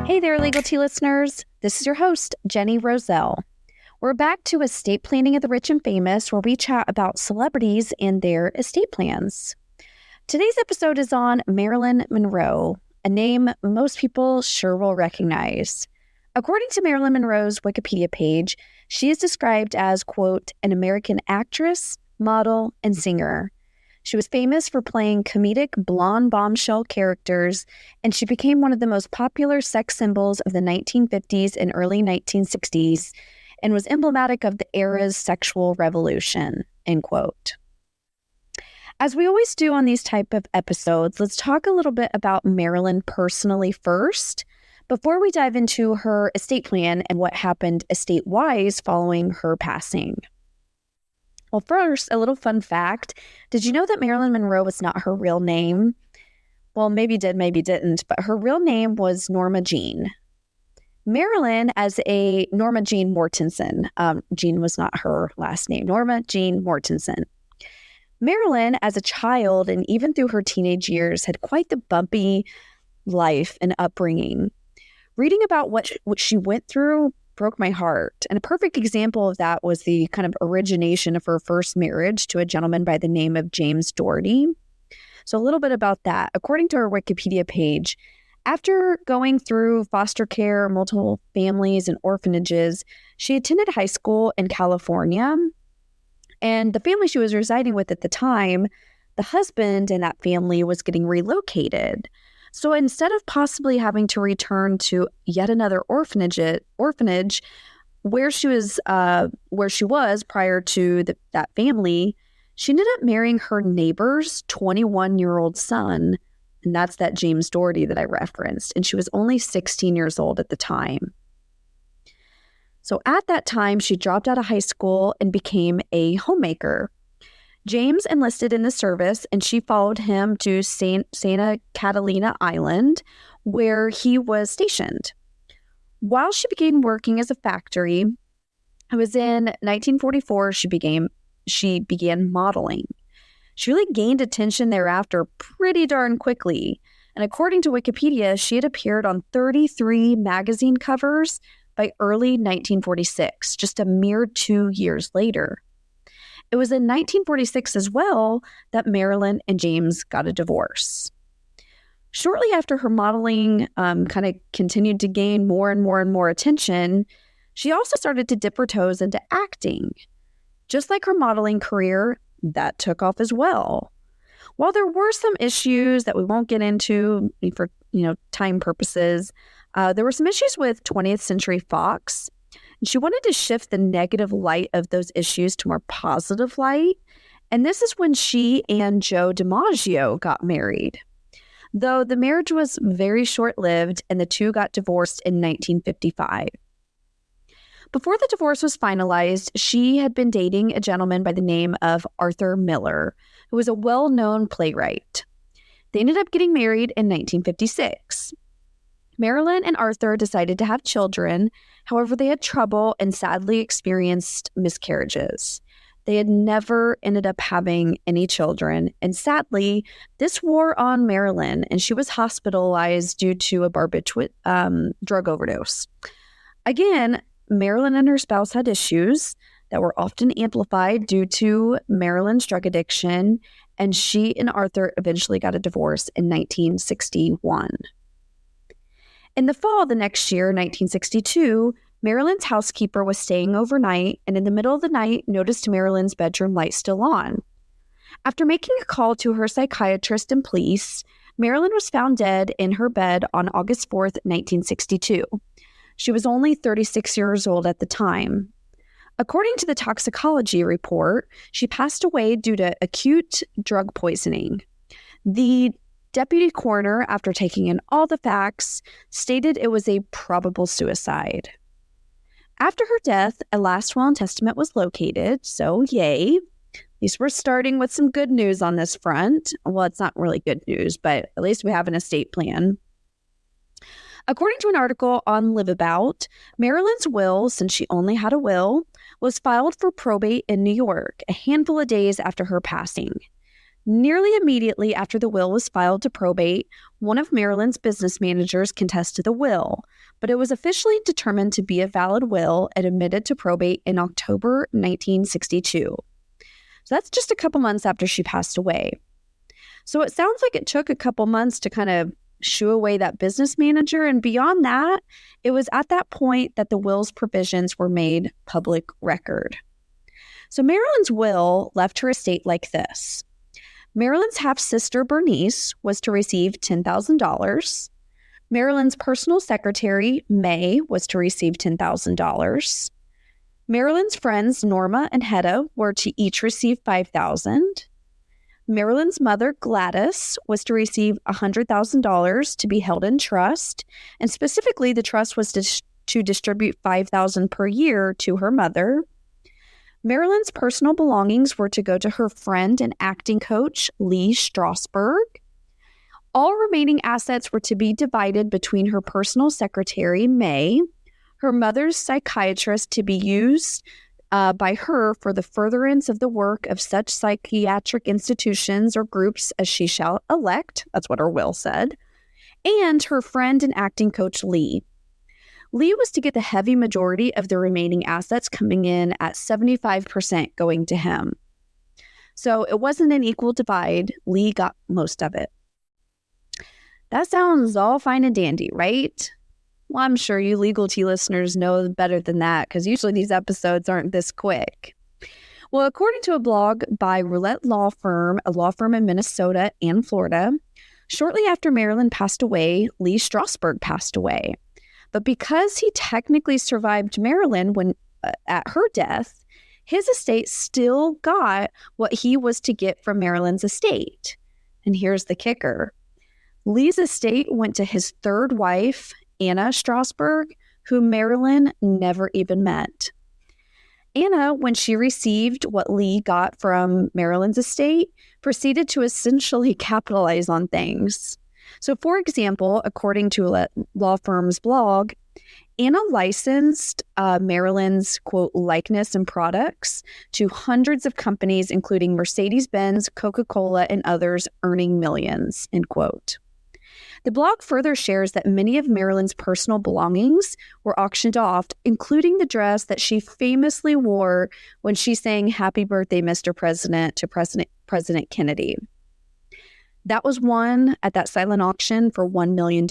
Hey there, Legal Tea listeners. This is your host, Jenny Roselle. We're back to Estate Planning of the Rich and Famous, where we chat about celebrities and their estate plans. Today's episode is on Marilyn Monroe, a name most people sure will recognize. According to Marilyn Monroe's Wikipedia page, she is described as, quote, an American actress, model, and singer. She was famous for playing comedic blonde bombshell characters, and she became one of the most popular sex symbols of the 1950s and early 1960s, and was emblematic of the era's sexual revolution, end quote. As we always do on these type of episodes, let's talk a little bit about Marilyn personally first, before we dive into her estate plan and what happened estate-wise following her passing. Well, first, a little fun fact. Did you know that Marilyn Monroe was not her real name? Well, maybe did, maybe didn't, but her real name was Norma Jean. Marilyn as a Norma Jean Mortensen. Jean was not her last name. Norma Jean Mortensen. Marilyn, as a child and even through her teenage years, had quite the bumpy life and upbringing. Reading about what she went through broke my heart. And a perfect example of that was the kind of origination of her first marriage to a gentleman by the name of James Doherty. So a little bit about that. According to her Wikipedia page, after going through foster care, multiple families, and orphanages, she attended high school in California. And the family she was residing with at the time, the husband in that family was getting relocated. So instead of possibly having to return to yet another orphanage where she was prior to that family, she ended up marrying her neighbor's 21-year-old son, and that's that James Doherty that I referenced, and she was only 16 years old at the time. So at that time, she dropped out of high school and became a homemaker. James enlisted in the service, and she followed him to Santa Catalina Island, where he was stationed. While she began working as a factory, it was in 1944 she began modeling. She really gained attention thereafter pretty darn quickly. And according to Wikipedia, she had appeared on 33 magazine covers by early 1946, just a mere 2 years later. It was in 1946 as well that Marilyn and James got a divorce. Shortly after her modeling kind of continued to gain more and more attention, she also started to dip her toes into acting. Just like her modeling career, that took off as well. While there were some issues that we won't get into for time purposes, there were some issues with 20th Century Fox. And she wanted to shift the negative light of those issues to more positive light. And this is when she and Joe DiMaggio got married. Though the marriage was very short-lived and the two got divorced in 1955. Before the divorce was finalized, she had been dating a gentleman by the name of Arthur Miller, who was a well-known playwright. They ended up getting married in 1956. Marilyn and Arthur decided to have children. However, they had trouble and sadly experienced miscarriages. They had never ended up having any children. And sadly, this wore on Marilyn, and she was hospitalized due to a barbiturate drug overdose. Again, Marilyn and her spouse had issues that were often amplified due to Marilyn's drug addiction, and she and Arthur eventually got a divorce in 1961. In the fall of the next year, 1962, Marilyn's housekeeper was staying overnight and in the middle of the night noticed Marilyn's bedroom light still on. After making a call to her psychiatrist and police, Marilyn was found dead in her bed on August 4th, 1962. She was only 36 years old at the time. According to the toxicology report, she passed away due to acute drug poisoning. The deputy coroner, after taking in all the facts, stated it was a probable suicide. After her death, a last will and testament was located, so yay. At least we're starting with some good news on this front. Well, it's not really good news, but at least we have an estate plan. According to an article on Liveabout, Marilyn's will, since she only had a will, was filed for probate in New York a handful of days after her passing. Nearly immediately after the will was filed to probate, one of Marilyn's business managers contested the will, but it was officially determined to be a valid will and admitted to probate in October 1962. So that's just a couple months after she passed away. So it sounds like it took a couple months to kind of shoo away that business manager, and beyond that, it was at that point that the will's provisions were made public record. So Marilyn's will left her estate like this. Marilyn's half-sister, Bernice, was to receive $10,000. Marilyn's personal secretary, May, was to receive $10,000. Marilyn's friends, Norma and Hedda, were to each receive $5,000. Marilyn's mother, Gladys, was to receive $100,000 to be held in trust, and specifically, the trust was to distribute $5,000 per year to her mother. Marilyn's personal belongings were to go to her friend and acting coach, Lee Strasberg. All remaining assets were to be divided between her personal secretary, May, her mother's psychiatrist to be used by her for the furtherance of the work of such psychiatric institutions or groups as she shall elect, that's what her will said, and her friend and acting coach, Lee. Lee was to get the heavy majority of the remaining assets, coming in at 75% going to him. So it wasn't an equal divide. Lee got most of it. That sounds all fine and dandy, right? Well, I'm sure you legal tea listeners know better than that, because usually these episodes aren't this quick. Well, according to a blog by Roulette Law Firm, a law firm in Minnesota and Florida, shortly after Marilyn passed away, Lee Strasberg passed away. But because he technically survived Marilyn when at her death, his estate still got what he was to get from Marilyn's estate. And here's the kicker. Lee's estate went to his third wife, Anna Strasberg, who Marilyn never even met. Anna, when she received what Lee got from Marilyn's estate, proceeded to essentially capitalize on things. So, for example, according to a law firm's blog, Anna licensed Marilyn's, quote, likeness and products to hundreds of companies, including Mercedes-Benz, Coca-Cola, and others, earning millions, end quote. The blog further shares that many of Marilyn's personal belongings were auctioned off, including the dress that she famously wore when she sang "Happy Birthday, Mr. President" to President Kennedy. That was won at that silent auction for $1 million.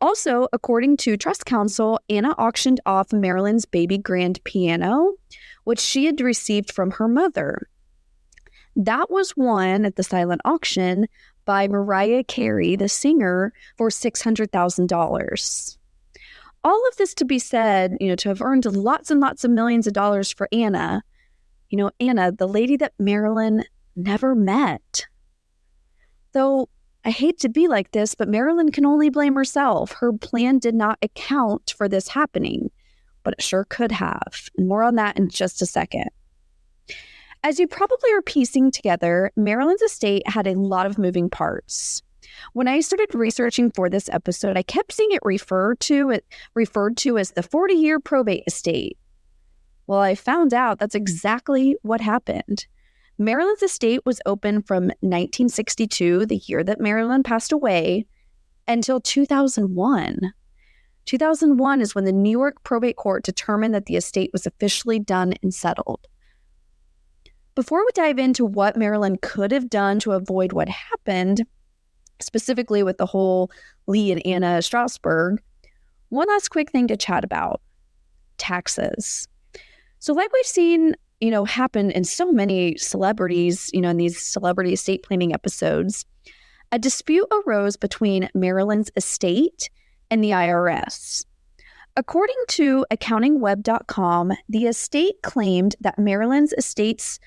Also, according to Trust Counsel, Anna auctioned off Marilyn's baby grand piano, which she had received from her mother. That was won at the silent auction by Mariah Carey, the singer, for $600,000. All of this to be said, to have earned lots and lots of millions of dollars for Anna, Anna, the lady that Marilyn never met. Though I hate to be like this, but Marilyn can only blame herself. Her plan did not account for this happening, but it sure could have. And more on that in just a second. As you probably are piecing together, Marilyn's estate had a lot of moving parts. When I started researching for this episode, I kept seeing it referred to as the 40-year probate estate. Well, I found out that's exactly what happened. Marilyn's estate was open from 1962, the year that Marilyn passed away, until 2001. 2001 is when the New York Probate Court determined that the estate was officially done and settled. Before we dive into what Marilyn could have done to avoid what happened, specifically with the whole Lee and Anna Strasberg, one last quick thing to chat about: taxes. So like we've seen happen in so many celebrities, in these celebrity estate planning episodes, a dispute arose between Marilyn's estate and the IRS. According to accountingweb.com, the estate claimed that Marilyn's estate's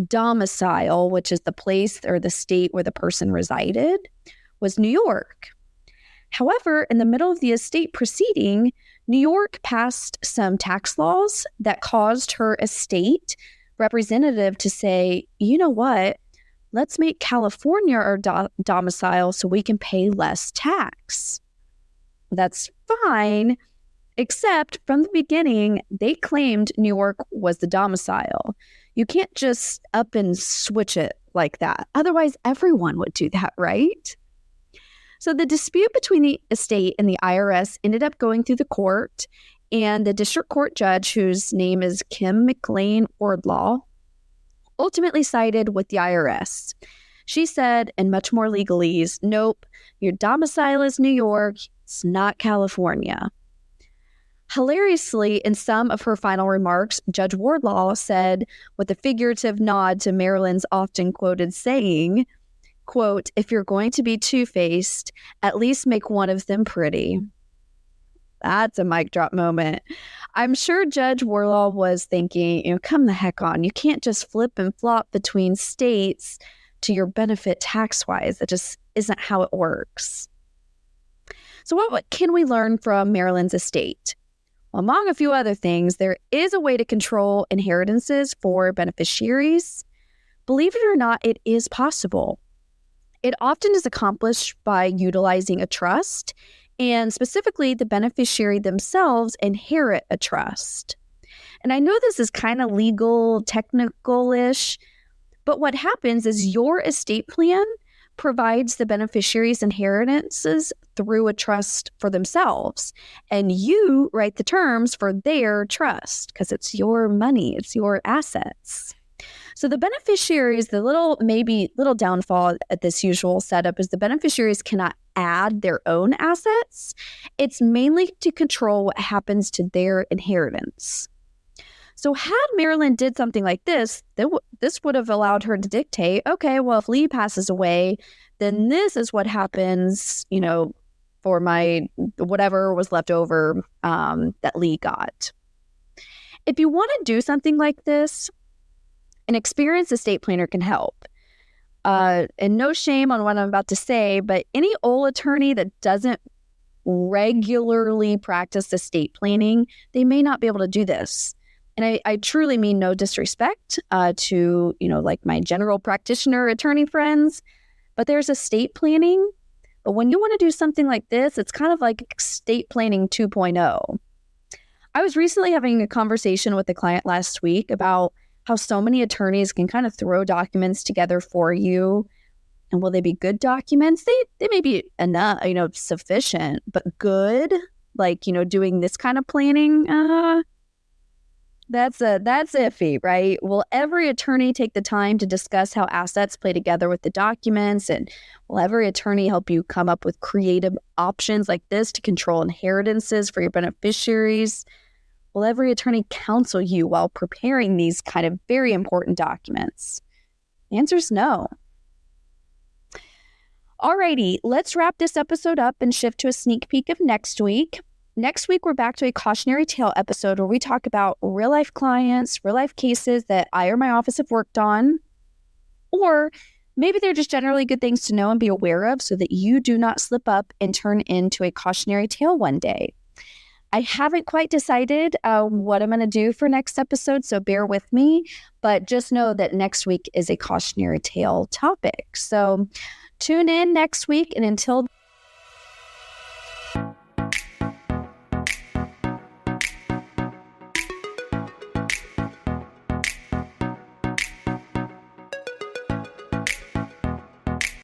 domicile, which is the place or the state where the person resided, was New York. However, in the middle of the estate proceeding, New York passed some tax laws that caused her estate representative to say, you know what, let's make California our domicile so we can pay less tax. That's fine, except from the beginning, they claimed New York was the domicile. You can't just up and switch it like that. Otherwise, everyone would do that, right? So the dispute between the estate and the IRS ended up going through the court, and the district court judge, whose name is Kim McLean Wardlaw, ultimately sided with the IRS. She said, in much more legalese, nope, your domicile is New York, it's not California. Hilariously, in some of her final remarks, Judge Wardlaw said, with a figurative nod to Marilyn's often quoted saying, quote, if you're going to be two-faced, at least make one of them pretty. That's a mic drop moment. I'm sure Judge Wardlaw was thinking, come the heck on. You can't just flip and flop between states to your benefit tax-wise. That just isn't how it works. So what can we learn from Marilyn's estate? Well, among a few other things, there is a way to control inheritances for beneficiaries. Believe it or not, it is possible. It often is accomplished by utilizing a trust, and specifically the beneficiary themselves inherit a trust. And I know this is kind of legal, technical-ish, but what happens is your estate plan provides the beneficiaries inheritances through a trust for themselves, and you write the terms for their trust because it's your money, it's your assets. So the beneficiaries, the little downfall at this usual setup is the beneficiaries cannot add their own assets. It's mainly to control what happens to their inheritance. So had Marilyn did something like this, this would have allowed her to dictate, okay, well, if Lee passes away, then this is what happens, for my whatever was left over that Lee got. If you want to do something like this, an experienced estate planner can help. And no shame on what I'm about to say, but any old attorney that doesn't regularly practice estate planning, they may not be able to do this. And I truly mean no disrespect to, like my general practitioner attorney friends, but there's estate planning. But when you want to do something like this, it's kind of like estate planning 2.0. I was recently having a conversation with a client last week about how so many attorneys can kind of throw documents together for you. And will they be good documents? They may be enough, sufficient, but good, like, doing this kind of planning, that's iffy, right? Will every attorney take the time to discuss how assets play together with the documents? And will every attorney help you come up with creative options like this to control inheritances for your beneficiaries? Will every attorney counsel you while preparing these kind of very important documents? The answer is no. Alrighty, let's wrap this episode up and shift to a sneak peek of next week. Next week, we're back to a cautionary tale episode where we talk about real-life clients, real-life cases that I or my office have worked on, or maybe they're just generally good things to know and be aware of so that you do not slip up and turn into a cautionary tale one day. I haven't quite decided what I'm going to do for next episode, so bear with me, but just know that next week is a cautionary tale topic. So tune in next week, and until